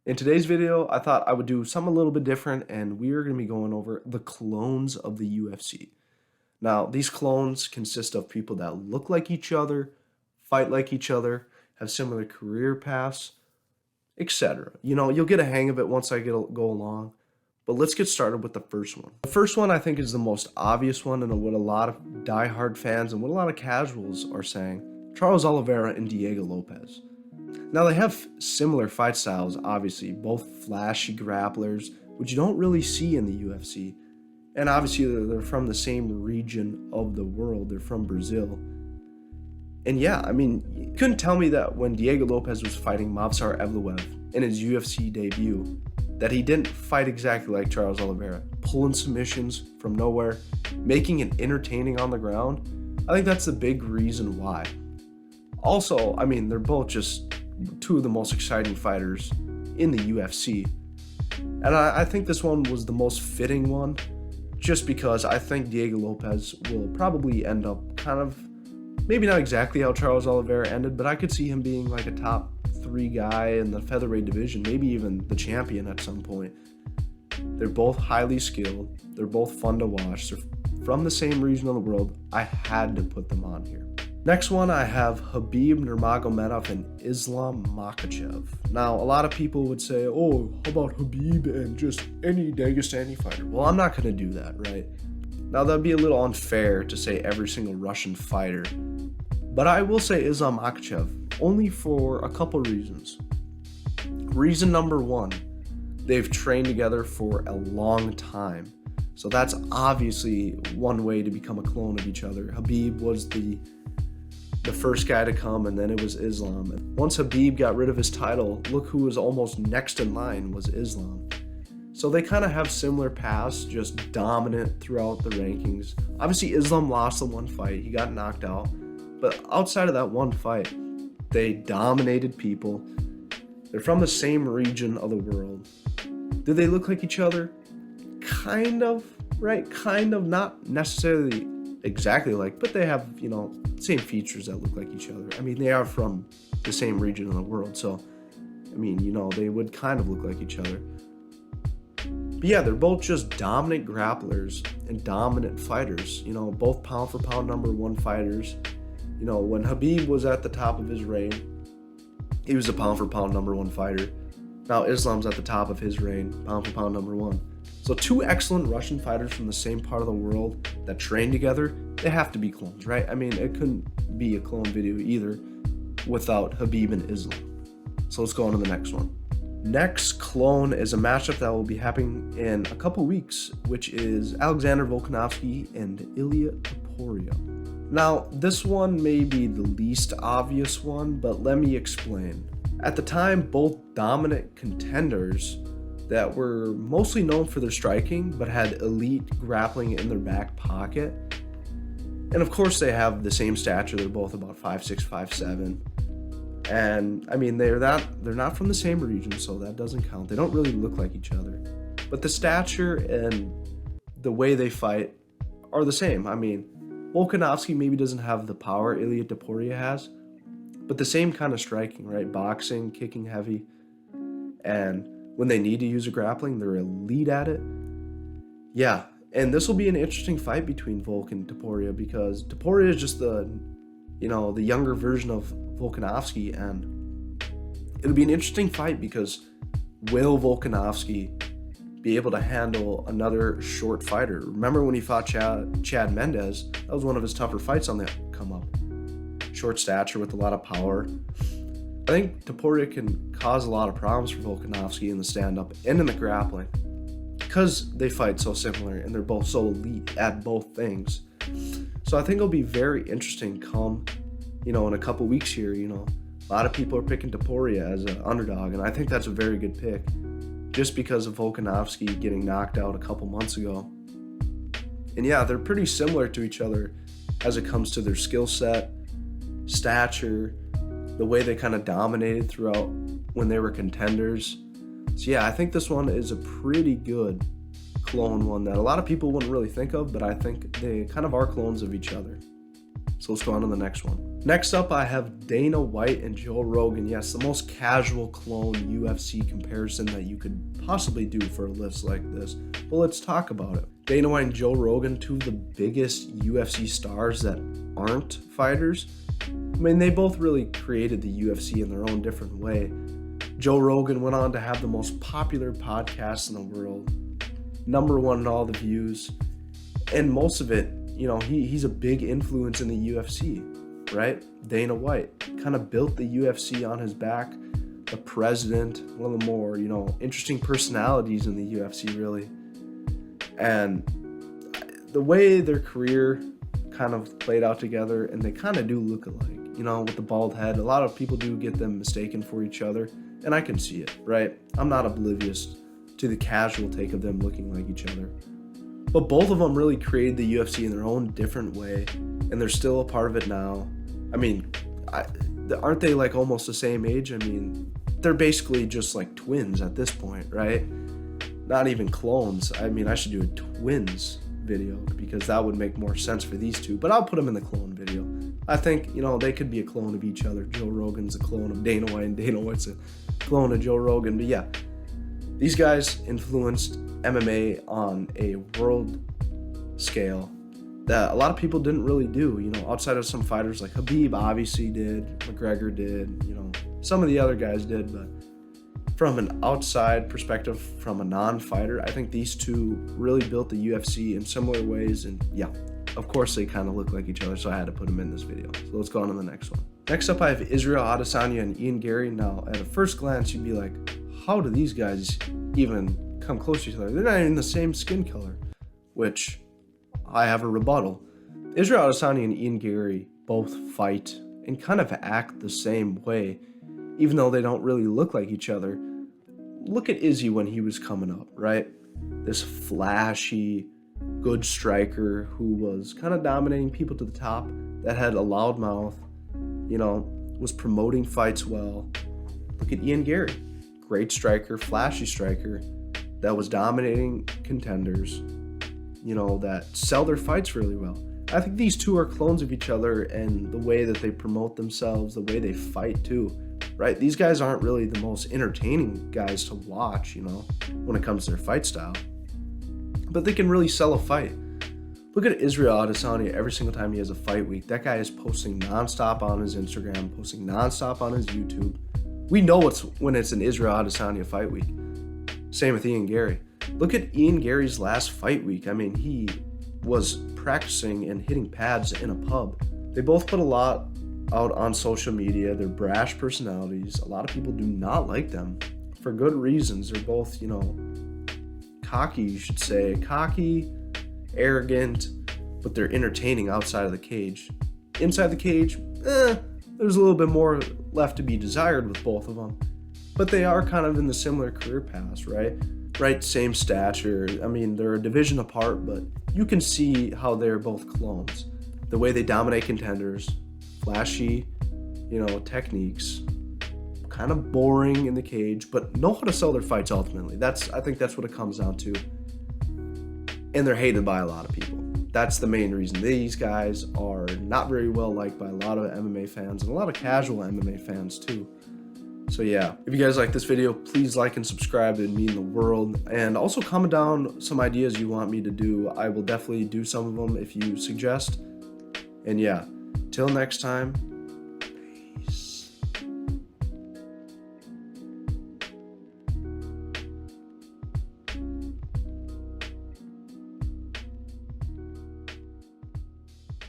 In today's video, I thought I would do something a little bit different, and we are going to be going over the clones of the UFC. Now, these clones consist of people that look like each other, fight like each other, have similar career paths, etc. You'll get a hang of it once I go along. But let's get started with the first one. The first one I think is the most obvious one, and what a lot of diehard fans and what a lot of casuals are saying: Charles Oliveira and Diego Lopez. Now, they have similar fight styles, obviously, both flashy grapplers, which you don't really see in the UFC. And obviously, they're from the same region of the world. They're from Brazil. And yeah, I mean, you couldn't tell me that when Diego Lopez was fighting Movsar Evloev in his UFC debut, that he didn't fight exactly like Charles Oliveira, pulling submissions from nowhere, making it entertaining on the ground. I think that's the big reason why. Also, I mean, they're both just two of the most exciting fighters in the UFC. And I think this one was the most fitting one, just because I think Diego Lopez will probably end up kind of, maybe not exactly how Charles Oliveira ended, but I could see him being like a top 3 guy in the featherweight division, maybe even the champion at some point. They're both highly skilled. They're both fun to watch. They're from the same region of the world. I had to put them on here. Next one, I have Khabib Nurmagomedov and Islam Makhachev. Now, a lot of people would say, oh, how about Khabib and just any Dagestani fighter? Well, I'm not going to do that, right? Now, that'd be a little unfair to say every single Russian fighter. But I will say Islam Makhachev, only for a couple reasons. Reason number one, they've trained together for a long time. So that's obviously one way to become a clone of each other. Khabib was the first guy to come, and then it was Islam. And once Khabib got rid of his title, look who was almost next in line was Islam. So they kind of have similar paths, just dominant throughout the rankings. Obviously, Islam lost the one fight. He got knocked out. But outside of that one fight, they dominated people. They're from the same region of the world. Do they look like each other? Kind of, right? Kind of, not necessarily exactly like, but they have, same features that look like each other. I mean, they are from the same region of the world, so, I mean, they would kind of look like each other. But yeah, they're both just dominant grapplers and dominant fighters, both pound for pound #1 fighters. When Khabib was at the top of his reign, he was a pound for pound #1 fighter. Now Islam's at the top of his reign, pound for pound #1. So two excellent Russian fighters from the same part of the world that train together, they have to be clones, right? I mean, it couldn't be a clone video either without Khabib and Islam. So let's go on to the next one. Next clone is a matchup that will be happening in a couple weeks, which is Alexander Volkanovski and Ilia Topuria. Now, this one may be the least obvious one, but let me explain. At the time, both dominant contenders that were mostly known for their striking, but had elite grappling in their back pocket. And of course, they have the same stature. They're both about 5'6", 5'7". And I mean, they're not from the same region, so that doesn't count. They don't really look like each other. But the stature and the way they fight are the same. I mean, Volkanovski maybe doesn't have the power Ilia Topuria has, but the same kind of striking, right? Boxing, kicking heavy, and when they need to use a grappling, they're elite at it. Yeah, and this will be an interesting fight between Volk and Topuria, because Topuria is just the younger version of Volkanovski, and it'll be an interesting fight because will Volkanovski be able to handle another short fighter? Remember when he fought Chad Mendes? That was one of his tougher fights on the come up. Short stature with a lot of power. I think Topuria can cause a lot of problems for Volkanovski in the stand-up and in the grappling because they fight so similar and they're both so elite at both things. So I think it'll be very interesting come, in a couple weeks here. A lot of people are picking Topuria as an underdog, and I think that's a very good pick just because of Volkanovski getting knocked out a couple months ago. And yeah, they're pretty similar to each other as it comes to their skill set, stature, the way they kind of dominated throughout when they were contenders. So yeah, I think this one is a pretty good clone one that a lot of people wouldn't really think of, but I think they kind of are clones of each other. So let's go on to the next one. Next up, I have Dana White and Joe Rogan. Yes, the most casual clone UFC comparison that you could possibly do for a list like this. Well, let's talk about it. Dana White and Joe Rogan, two of the biggest UFC stars that aren't fighters. I mean, they both really created the UFC in their own different way. Joe Rogan went on to have the most popular podcast in the world, #1 in all the views, and most of it, he's a big influence in the UFC, right? Dana White kind of built the UFC on his back, the president, one of the more, interesting personalities in the UFC, really. And the way their career kind of played out together, and they kind of do look alike, with the bald head. A lot of people do get them mistaken for each other, and I can see it, right? I'm not oblivious to the casual take of them looking like each other. But both of them really created the UFC in their own different way, and they're still a part of it now. I mean, aren't they like almost the same age? I mean, they're basically just like twins at this point, right? Not even clones. I mean, I should do a twins video because that would make more sense for these two, but I'll put them in the clone video. I think, they could be a clone of each other. Joe Rogan's a clone of Dana White, and Dana White's a clone of Joe Rogan. But yeah, these guys influenced MMA on a world scale that a lot of people didn't really do, outside of some fighters like Khabib obviously did, McGregor did, some of the other guys did, but from an outside perspective, from a non-fighter, I think these two really built the UFC in similar ways, and yeah, of course they kind of look like each other, so I had to put them in this video. So let's go on to the next one. Next up, I have Israel Adesanya and Ian Gary. Now, at a first glance, you'd be like, how do these guys even come close to each other? They're not even the same skin color, which I have a rebuttal. Israel Adesanya and Ian Gary both fight and kind of act the same way, even though they don't really look like each other. Look at Izzy when he was coming up, right? This flashy, good striker who was kind of dominating people to the top, that had a loud mouth, was promoting fights well. Look at Ian Gary, great striker, flashy striker, that was dominating contenders, that sell their fights really well. I think these two are clones of each other, and the way that they promote themselves, the way they fight too, right? These guys aren't really the most entertaining guys to watch, when it comes to their fight style, but they can really sell a fight. Look at Israel Adesanya every single time he has a fight week. That guy is posting nonstop on his Instagram, posting nonstop on his YouTube. We know when it's an Israel Adesanya fight week. Same with Ian Gary. Look at Ian Gary's last fight week. I mean, he was practicing and hitting pads in a pub. They both put a lot out on social media. They're brash personalities. A lot of people do not like them for good reasons. They're both, cocky, you should say. Cocky, arrogant, but they're entertaining outside of the cage. Inside the cage, there's a little bit more left to be desired with both of them. But they are kind of in the similar career paths, right? Right, same stature. I mean, they're a division apart, but you can see how they're both clones. The way they dominate contenders, flashy, techniques, kind of boring in the cage, but know how to sell their fights ultimately. I think that's what it comes down to. And they're hated by a lot of people. That's the main reason. These guys are not very well liked by a lot of MMA fans and a lot of casual MMA fans too. So yeah, if you guys like this video, please like and subscribe. It'd mean the world. And also comment down some ideas you want me to do. I will definitely do some of them if you suggest. And yeah, till next time,